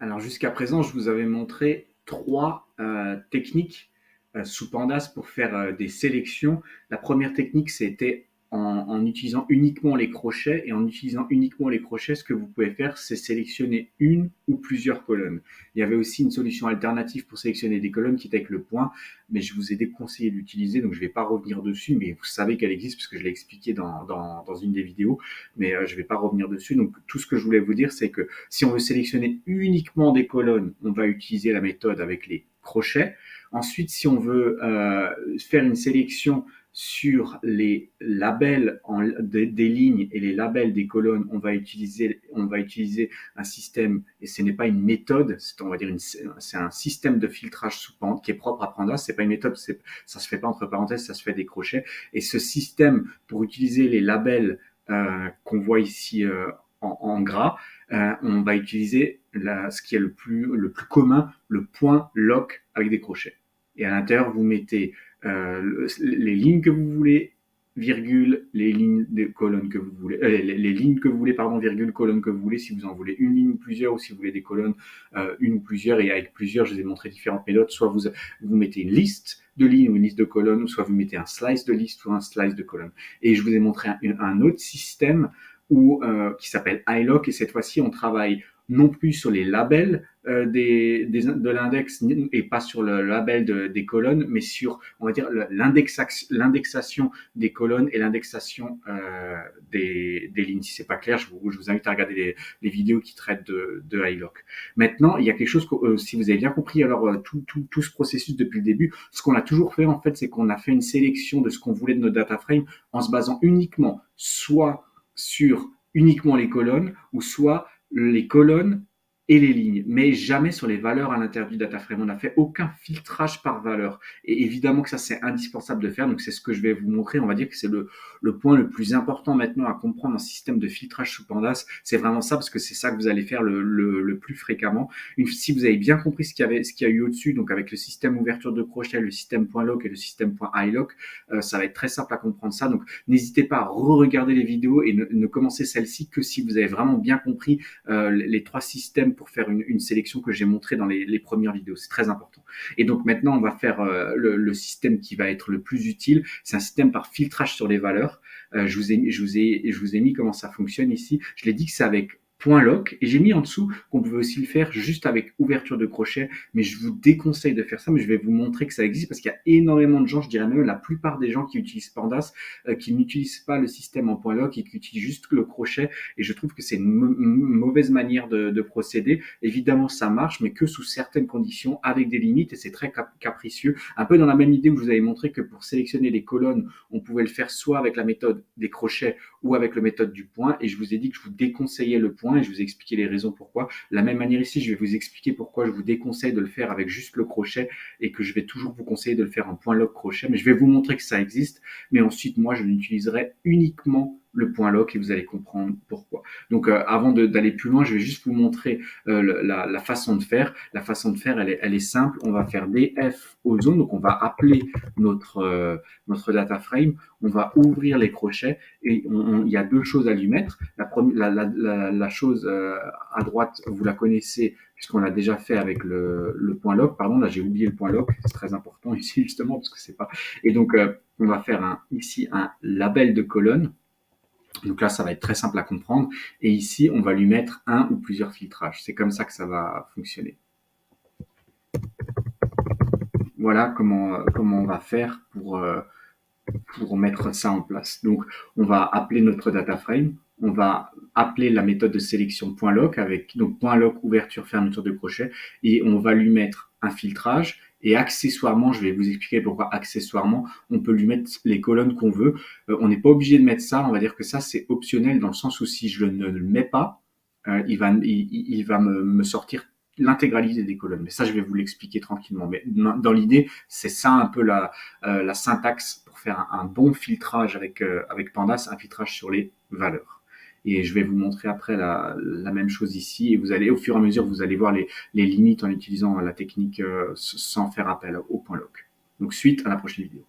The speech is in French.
Alors jusqu'à présent, je vous avais montré trois techniques sous Pandas pour faire des sélections. La première technique, c'était en utilisant uniquement les crochets. Et en utilisant uniquement les crochets, ce que vous pouvez faire, c'est sélectionner une ou plusieurs colonnes. Il y avait aussi une solution alternative pour sélectionner des colonnes qui était avec le point, mais je vous ai déconseillé d'utiliser, donc je ne vais pas revenir dessus, mais vous savez qu'elle existe parce que je l'ai expliqué dans une des vidéos, mais je ne vais pas revenir dessus. Donc tout ce que je voulais vous dire, c'est que si on veut sélectionner uniquement des colonnes, on va utiliser la méthode avec les crochets. Ensuite, si on veut faire une sélection sur les labels des lignes et les labels des colonnes, on va utiliser un système, et ce n'est pas une méthode, c'est un système de filtrage sous pente qui est propre à Pandas. C'est pas une méthode, ça se fait pas entre parenthèses, ça se fait des crochets. Et ce système, pour utiliser les labels qu'on voit ici en gras, on va utiliser ce qui est le plus commun, le point lock avec des crochets. Et à l'intérieur, vous mettez les lignes que vous voulez, virgule, les lignes de colonnes que vous voulez, les lignes que vous voulez, pardon, virgule, colonnes que vous voulez, si vous en voulez une ligne ou plusieurs, ou si vous voulez des colonnes, une ou plusieurs. Et avec plusieurs, je vous ai montré différentes méthodes. Soit vous mettez une liste de lignes ou une liste de colonnes, ou soit vous mettez un slice de liste ou un slice de colonnes. Et je vous ai montré un autre système qui s'appelle iLock, et cette fois-ci, on travaille non plus sur les labels de l'index et pas sur le label des colonnes, mais sur, on va dire, l'indexation des colonnes et l'indexation des lignes. Si c'est pas clair, je vous invite à regarder les vidéos qui traitent de iLock. Maintenant, il y a quelque chose que, si vous avez bien compris, alors tout ce processus depuis le début, ce qu'on a toujours fait en fait, c'est qu'on a fait une sélection de ce qu'on voulait de notre data frame en se basant uniquement soit sur uniquement les colonnes ou soit les colonnes et les lignes, mais jamais sur les valeurs à l'intérieur du data frame. On n'a fait aucun filtrage par valeur. Et évidemment que ça, c'est indispensable de faire. Donc, c'est ce que je vais vous montrer. On va dire que c'est le point le plus important maintenant à comprendre en système de filtrage sous Pandas. C'est vraiment ça, parce que c'est ça que vous allez faire le plus fréquemment. Si vous avez bien compris ce qu'il y a eu au-dessus, donc avec le système ouverture de crochet, le système .lock et le système .iLock, ça va être très simple à comprendre ça. Donc, n'hésitez pas à re-regarder les vidéos et ne commencer celle-ci que si vous avez vraiment bien compris les trois systèmes pour faire une sélection que j'ai montré dans les premières vidéos. C'est très important. Et donc maintenant, on va faire le système qui va être le plus utile. C'est un système par filtrage sur les valeurs. Je vous ai mis comment ça fonctionne ici. Je l'ai dit que c'est avec point lock, et j'ai mis en dessous qu'on pouvait aussi le faire juste avec ouverture de crochet, mais je vous déconseille de faire ça, mais je vais vous montrer que ça existe parce qu'il y a énormément de gens, je dirais même la plupart des gens qui utilisent Pandas, qui n'utilisent pas le système en point lock et qui utilisent juste le crochet, et je trouve que c'est une mauvaise manière de procéder. Évidemment, ça marche, mais que sous certaines conditions, avec des limites, et c'est très capricieux. Un peu dans la même idée où je vous avais montré que pour sélectionner les colonnes, on pouvait le faire soit avec la méthode des crochets ou avec la méthode du point, et je vous ai dit que je vous déconseillais le point, et je vous ai expliqué les raisons pourquoi. De la même manière ici, je vais vous expliquer pourquoi je vous déconseille de le faire avec juste le crochet, et que je vais toujours vous conseiller de le faire en point lock crochet, mais je vais vous montrer que ça existe. Mais ensuite, moi, je l'utiliserai uniquement le point lock, et vous allez comprendre pourquoi. Donc avant d'aller plus loin, je vais juste vous montrer la façon de faire. La façon de faire, elle est simple. On va faire df aux zones, donc on va appeler notre data frame, on va ouvrir les crochets, et il y a deux choses à lui mettre. La chose à droite, vous la connaissez puisqu'on l'a déjà fait avec le point lock. Pardon, là j'ai oublié le point lock, c'est très important ici justement parce que c'est pas. Et donc on va faire ici un label de colonne. Donc là, ça va être très simple à comprendre. Et ici, on va lui mettre un ou plusieurs filtrages. C'est comme ça que ça va fonctionner. Voilà comment on va faire pour mettre ça en place. Donc, on va appeler notre data frame. On va appeler la méthode de sélection .lock avec donc .lock ouverture fermeture de crochet, et on va lui mettre un filtrage. Et accessoirement, je vais vous expliquer pourquoi accessoirement, on peut lui mettre les colonnes qu'on veut. On n'est pas obligé de mettre ça. On va dire que ça, c'est optionnel dans le sens où si je ne le mets pas, il va me sortir l'intégralité des colonnes. Mais ça, je vais vous l'expliquer tranquillement. Mais dans l'idée, c'est ça un peu la syntaxe pour faire un bon filtrage avec Pandas, un filtrage sur les valeurs. Et je vais vous montrer après la même chose ici. Et vous allez, au fur et à mesure, vous allez voir les limites en utilisant la technique sans faire appel au point lock. Donc, suite à la prochaine vidéo.